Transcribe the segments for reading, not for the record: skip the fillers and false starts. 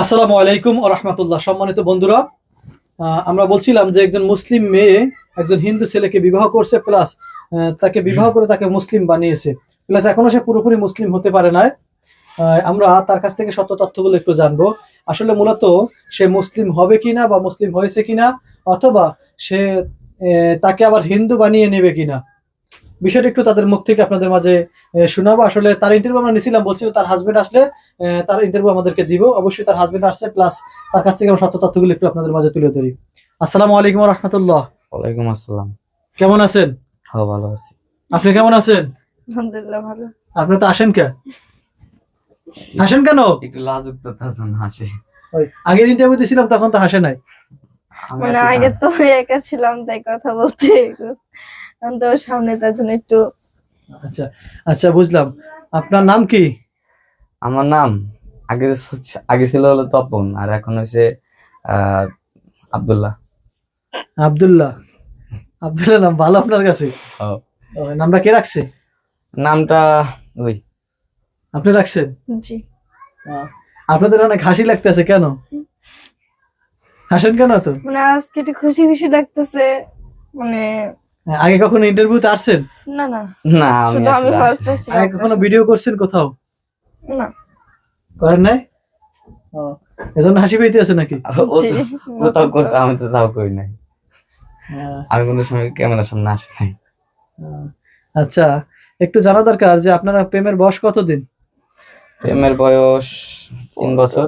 আসসালামু আলাইকুম ওয়া রাহমাতুল্লাহ। সম্মানিত বন্ধুরা, আমরা বলছিলাম যে একজন মুসলিম মেয়ে একজন হিন্দু ছেলেকে বিবাহ করছে, প্লাস তাকে বিবাহ করে তাকে মুসলিম বানিয়েছে, প্লাস এখনো সে পুরোপুরি মুসলিম হতে পারে না। আমরা তার কাছ থেকে সত্য তথ্যগুলো একটু জানবো। আসলে মূলত সে মুসলিম হবে কিনা বা মুসলিম হয়েছে কিনা, অথবা সে তাকে আবার হিন্দু বানিয়ে নেবে কিনা, বিষয়টা একটু তাদের মুখ থেকে আপনাদের মাঝে শোনাবো। আসলে তার ইন্টারভিউ আমরা নিছিলাম, বলছিল তার হাজবেন্ড আসলে তার ইন্টারভিউ আমাদেরকে দিব। অবশ্যই তার হাজবেন্ড আসছে, প্লাস তার কাছ থেকে আমরা সত্য তথ্যগুলো একটু আপনাদের মাঝে তুলে ধরি। আসসালামু আলাইকুম ওয়া রাহমাতুল্লাহ। ওয়ালাইকুম আসসালাম। কেমন আছেন? হ্যাঁ, ভালো আছি। আপনি কেমন আছেন? আলহামদুলিল্লাহ ভালো। আপনি তো আসেন কেন? হাসেন কেন? একটু লাজুক তো তাজন হাসি। ওই আগের ইন্টারভিউ দিছিলাম তখন তো হাসে নাই। মানে আগে তো একা ছিলাম তাই কথা বলতে এখন তো সামনে তার জন্য একটু। আচ্ছা আচ্ছা, বুঝলাম। আপনার নাম কি? আমার নাম আগে ছিল হলো তপন, আর এখন হয়েছে আব্দুল্লাহ। আব্দুল্লাহ। আব্দুল্লাহ নাম ভালো আপনার কাছে? ও, নামটা কে রাখছে? নামটা ওই আপনি রাখছেন? জি আপনাদের অনেক হাসি লাগতেছে কেন? হাসেন কেন তো? মানে আজকে একটু খুশি খুশি লাগতেছে। মানে আগে কখনো ইন্টারভিউতে আসছেন? না না, না, আমি শুধু আমি আসলে ফার্স্ট আসিনি। আসছিলাম। আগে কখনো ভিডিও করছেন কোথাও? না করেন নাই? ও, এজন্য হাসি পেইতে আছে নাকি? জি ও তাও করছে, আমি তো তাও করি নাই। আহ, আমি কোনো সময় ক্যামেরার সামনে আসি নাই। আহ, আচ্ছা, একটু জানা দরকার যে আপনারা প্রেমের বয়স কতদিন? প্রেমের বয়স 3 বছর।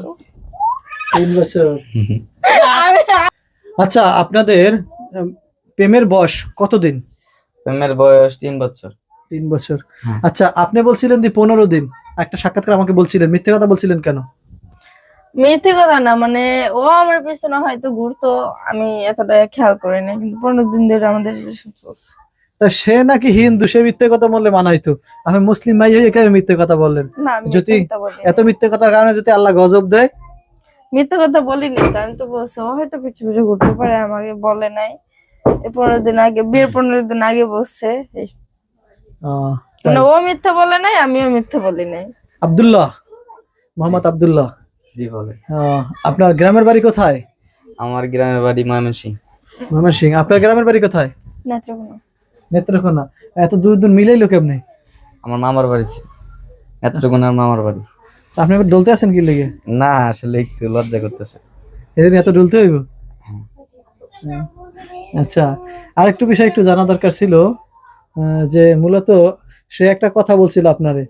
3 বছর। আচ্ছা, আপনাদের প্রেমের বয়স কতদিন? প্রেমের বয়স 3 বছর। 3 বছর। হ্যাঁ। আচ্ছা, আপনি বলছিলেন যে 15 দিন, একটা সাক্ষাৎকার আমাকে বলছিলেন, মিথ্যে কথা বলছিলেন কেন? মিথ্যে কথা না, মানে ও আমার পিছনে হয়তো ঘুরতো, আমি এতটা খেয়াল করি না, কিন্তু 15 দিন ধরে আমাদের রিলেশন চলছে। তা সে নাকি হিন্দু, সে মিথ্যে কথা বললে মানাইতো, আমি মুসলিম ভাই হয়ে কেন মিথ্যে কথা বললেন? না আমি যদি মিথ্যে কথা বলি এত মিথ্যে কথার কারণে যদি আল্লাহ গজব দেয়? মিথ্যে কথা বলিনি তো, আমি তো বলছি ও হয়তো পিছু পিছু ঘুরতে পারে, আমাকে বলে নাই। এই 15 দিন আগে, বিয়ের 15 দিন আগে বলছে। তাই। মানে ও মিথ্যে বলে নাই, আমিও মিথ্যে বলি নাই। আব্দুল্লাহ, মোহাম্মদ আব্দুল্লাহ। জি বলে। আপনার গ্রামের বাড়ি কোথায়? আমার গ্রামের বাড়ি ময়মনসিংহ। ময়মনসিংহ। আপনার গ্রামের বাড়ি কোথায়? নেত্রকোনা। নেত্রকোনা। এত দূর দূর মিলাইলো কেমনে? আমার মামার বাড়ি নেত্রকোনার মামার বাড়ি। তা আপনি এবার ডলতে আছেন কি লেগে? না, আসলে একটু লজ্জা করতেছে। এদের এত ডলতে হইব? হ্যাঁ। আচ্ছা, আর একটু বিষয় একটু জানা দরকার ছিল, যে মূলত সে একটা কথা বলছিল আপনারে,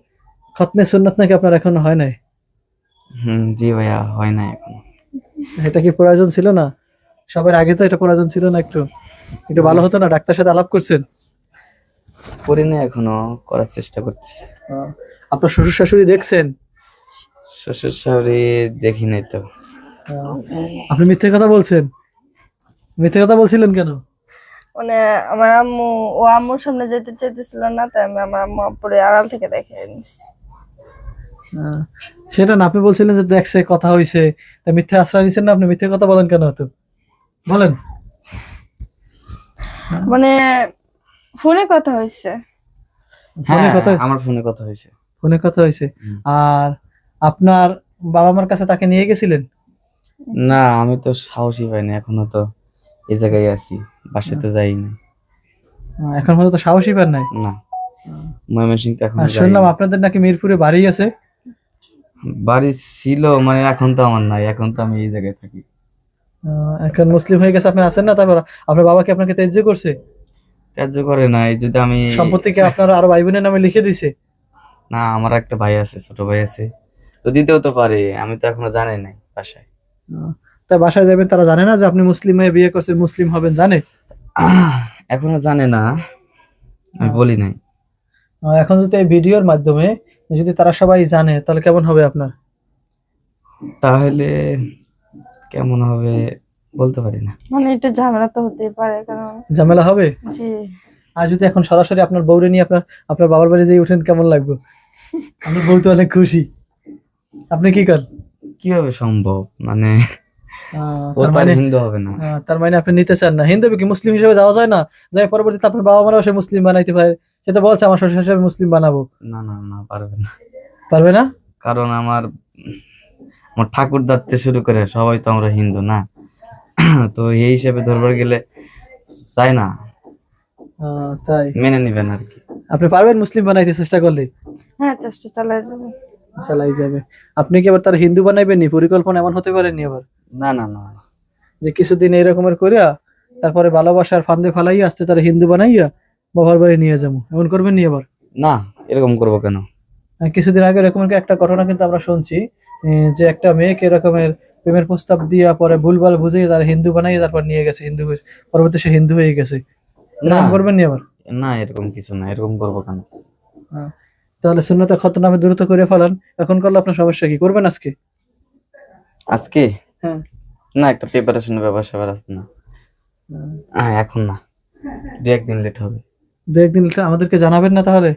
খতনে সুন্নাত নাকি আপনার এখনো হয় নাই। জি ভাইয়া, হয় না এখন। এটা কি প্রয়োজন ছিল না? সবার আগে তো এটা প্রয়োজন ছিল না? একটু একটু ভালো হতো না? ডাক্তার সাথে আলাপ করছেন? করি না, এখনো করার চেষ্টা করতেছি। আপনার শ্বশুর শাশুড়ি দেখছেন? শ্বশুর শাশুড়ি দেখি নাই তো। আপনি মিথ্যে কথা বলছেন? মিথ্যে কথা বলছিলেন কেন? মানে আমার আম্মু, ও আম্মুর সামনে যেতে চাইতেছিল না, তাই আমি আমার আম্মু পরে আড়াল থেকে দেখে নিচ্ছি। সেটা না, আপনি বলছিলেন যে দেখছে, কথা হইছে, তা মিথ্যে আশ্রয় নিছেন না? আপনি মিথ্যে কথা বলেন কেন হতো? বলেন। মানে ফোনে কথা হয়েছে। ফোনে হ্যাঁ, কথা? আমার ফোনে কথা হয়েছে। ফোনে কথা হয়েছে। হুম। আর আপনার বাবা মার কাছে তাকে নিয়ে গেছিলেন? না, আমি তো সাহসী পাইনি, এখনো তো এই জায়গায় আছি, বাসায় তো যাইনি। এখন পর্যন্ত সাহসী পান নাই? না, ময়মনসিংহ এখন আর শুনলাম আপনাদের নাকি মিরপুরে বাড়ি আছে। বাড়ি ছিল, মানে এখন তো আমার নাই, এখন তো আমি এই জায়গায় থাকি। এখন মুসলিম হয়ে গেছে, আপনি আছেন না? তারপর আপনার বাবা কি আপনাকে ত্যায্য করছে? কার্য করে নাই, যদি আমি সম্পত্তি কি আপনার আরো ভাই বোনের নামে লিখে দিছে? না, আমার একটা ভাই আছে, ছোট ভাই আছে, তো দিতেও তো পারে, আমি তো এখনো জানি নাই বাসায়। তা বাসায় যাবেন, তারা জানে না যে আপনি মুসলিম হয়ে বিয়ে করছেন, মুসলিম হবেন? জানে? এখনো জানে না, আমি বলি নাই। এখন যদি এই ভিডিওর মাধ্যমে যদি তারা সবাই জানে, তাহলে কেমন হবে আপনার? তাহলে কেমন হবে বলতে পারি না। মানে একটু ঝামেলা তো হতেই পারে, কারণ ঝামেলা হবে? জি আর যদি এখন সরাসরি আপনার বউরে নিয়ে আপনার আপনার বাবার বাড়ি যেয়ে উঠেন, কেমন লাগবে? আপনার বউ তো অনেক খুশি, আপনি কি করেন? কিভাবে সম্ভব, মানে ও তার তো আর মানে হিন্দু হবে না। তার মানে আপনি নিতে চান না? হিন্দু কি মুসলিম হিসেবে যাওয়া যায় না? যাই পরবর্তীতে আপনার বাবা মারাও সে মুসলিম বানাইতে পারে, সে তো বলছে আমার শ্বশুর শাশুড়ি মুসলিম বানাবো। না না না, পারবে না। পারবে না? কারণ আমার ঠাকুর দাঁড়তে শুরু করে সবাই তো আমরা হিন্দু না। তো এই হিসেবে ধরবার গেলে চাই না, তাই মেনে নিবেন আর কি। আপনি পারবেন মুসলিম বানাইতে চেষ্টা করলে? হ্যাঁ, চেষ্টা চালাই যাবে। চালাই যাবে। আপনি কি আবার তার হিন্দু বানাইবেন নি? পরিকল্পনা এমন হতে পারেনি আবার না না না যে কিছুদিন এইরকমের করিয়া তারপরে ভালোবাসার ফান্দে ফালাইয়া আসতে তারা হিন্দু বানাইয়া বাবার বাড়ি নিয়ে যাবো, এমন করবেন নি আবার? না, এরকম করবো কেন? কিছুদিন আগে এরকম একটা ঘটনা কিন্তু আমরা শুনছি, যে একটা মেয়েকে এরকমের প্রেমের প্রস্তাব দিয়া পরে ভুলভাল বুঝিয়ে তারা হিন্দু বানাইয়া তারপর নিয়ে গেছে হিন্দু পরবর্তী সে হিন্দু হয়ে গেছে। না এরকম করবেন নি আবার? না, এরকম কিছু না, এরকম করবো কেন? হ্যাঁ। তাহলে সুন্নতে খতনামে দ্রুত করে ফেলান। এখন করলে আপনার সমস্যা কি? করবেন আজকে? আজকে হ্যাঁ। না, একটা প্রিপারেশনের ব্যাপার স্যাপার আছে না। হ্যাঁ, এখন না, দু একদিন লেট হবে। দু একদিন আমাদেরকে জানাবেন না তাহলে?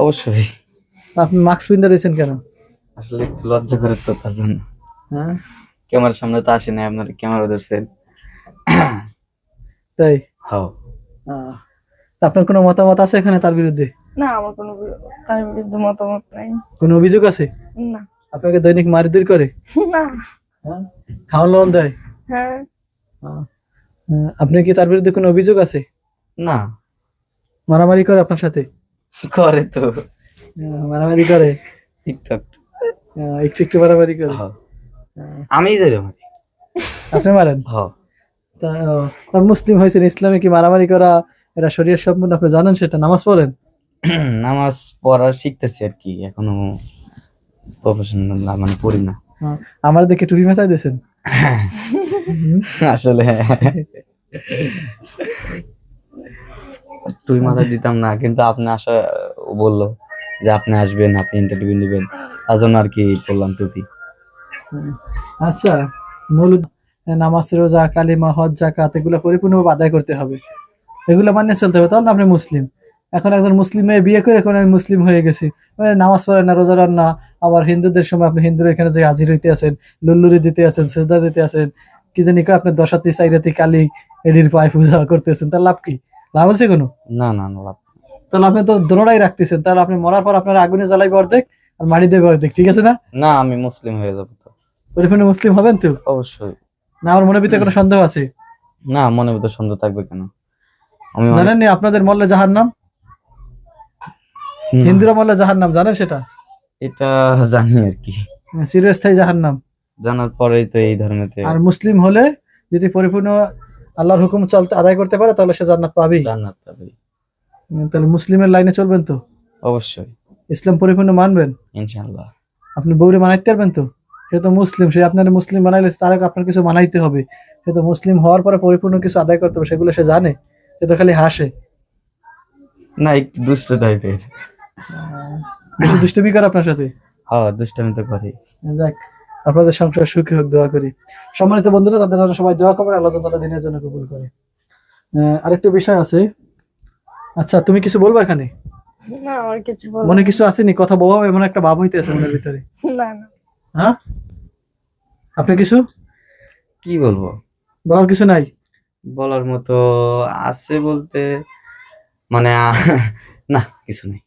অবশ্যই। আপনি মাস্ক পিন্ধে রয়েছেন কেন? আসলে একটু লজ্জা করে তো, তার জন্য। হ্যাঁ, ক্যামেরার সামনে তো আসে না, আপনার ক্যামেরা ধরছেন। তাই? হ্যাঁ। তা আপনার কোনো মতামত আছে এখানে তার বিরুদ্ধে? না, আমার কোনো তার বিরুদ্ধে মতামত নাই। কোনো অভিযোগ আছে? না। আপনাকে দৈনিক মারধর করে? না। খাওয়ান লওয়ান দেয়? হ্যাঁ। আপনি কি তার বিরুদ্ধে কোনো অভিযোগ আছে? না, মারামারি করে আপনার সাথে? করে তো মারামারি করে? টিকটক। একটু একটু মারামারি করে? আমি ধরে মারি। আপনি মারেন? হ্যাঁ। তা মুসলিম হয়েছেন, ইসলামে কি মারামারি করা এটা শরীয়ত সম্পূর্ণ আপনি জানেন সেটা? নামাজ পড়েন? নামাজ পড়া শিখতেছি আর কি, এখনো প্রফেশনাল মানে পড়ি না। আমার দেখে টুপি মাথায় দিয়েছেন? আসলে তুই মাথা দিতাম না, কিন্তু আপনি আসা বললো যে আপনি আসবেন, আপনি ইন্টারভিউ নেবেন, তার জন্য আর কি বললাম টুপি। আচ্ছা, মূলত নামাজ, রোজা, কালিমা, হজ, যাকাত এগুলো পরিপূর্ণভাবে আদায় করতে হবে, এগুলো মানিয়ে চলতে হবে, তাহলে আপনি মুসলিম। এখন একজন মুসলিম মেয়ে বিয়ে করে এখন আমি মুসলিম হয়ে গেছি, নামাজ পড়েন না, রোজা রান না, আবার হিন্দুদের সময় আপনি হিন্দুরা এখানে যে হাজির হইতে আছেন, লুল্লুরি দিতে আছেন, সেজদা দিতে আছেন, কি জানি আপনি দশাতি চাইরাতি কালী এডির পায়ে পূজা করতেছেন, তার লাভ কি? লাভ আছে কোনো? না না না, লাভ। তাহলে আপনি তো দোনোটাই রাখতেছেন, তাহলে আপনি মরার পর আপনার আগুনে জ্বালাইবে অর্ধেক আর মাটি দেবে অর্ধেক, ঠিক আছে না? না, আমি মুসলিম হয়ে যাবো তো। পরিপূর্ণ মুসলিম হবেন তো? অবশ্যই। না আমার মনের ভিতরে কোনো সন্দেহ আছে? না, মনে ভিতর সন্দেহ থাকবে কেন? আমি জানেন নি আপনাদের মরলে জাহান্নাম, হিন্দুরা মরলে জাহান্নাম, জানেন সেটা? এটা জানি আর কি, চিরস্থায়ী জাহান্নাম। জানার পরেই তো এই ধর্মেতে। আর মুসলিম হলে যদি পরিপূর্ণ আল্লাহর হুকুম চলতে আদায় করতে পারে তাহলে সে জান্নাত পাবেই। জান্নাত পাবে। তাহলে মুসলিমের লাইনে চলবেন তো? অবশ্যই। ইসলাম পরিপূর্ণ মানবেন? ইনশাআল্লাহ। আপনি বউরে মানাইতে পারবেন তো? সে তো মুসলিম, সে আপনার মুসলিম বানাইলে তার আপনার কিছু মানাইতে হবে। সে তো মুসলিম হওয়ার পরে পরিপূর্ণ কিছু আদায় করতে হবে, সেগুলো সে জানে, সে তো খালি হাসে। না, একটু দুষ্ট টাইপের। বেশি দুষ্টুমি করে আপনার সাথে? হ্যাঁ, দুষ্টামি তো করি। যাক, আপনাদের সংসার সুখী হোক, দোয়া করি। সম্মানিত বন্ধুরা, তাদের জন্য সবাই দোয়া করবেন, আল্লাহ তাআলা দিনের জন্য কবুল করে। আরেকটা বিষয় আছে। আচ্ছা, তুমি কিছু বলবো এখানে? না, আমার কিছু বলার মনে কিছু আসেনি? কথা বলবো এমন একটা ভাব হইতেছে মনের ভিতরে? না। না। হ্যাঁ, আপনি কিছু কি বলবো? বলার কিছু নাই? বলার মতো আছে বলতে মানে না, কিছু নেই।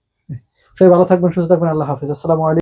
সবাই ভালো থাকবেন, সুস্থ থাকবেন, আল্লাহ হাফেজ, আসসালামু আলাইকুম।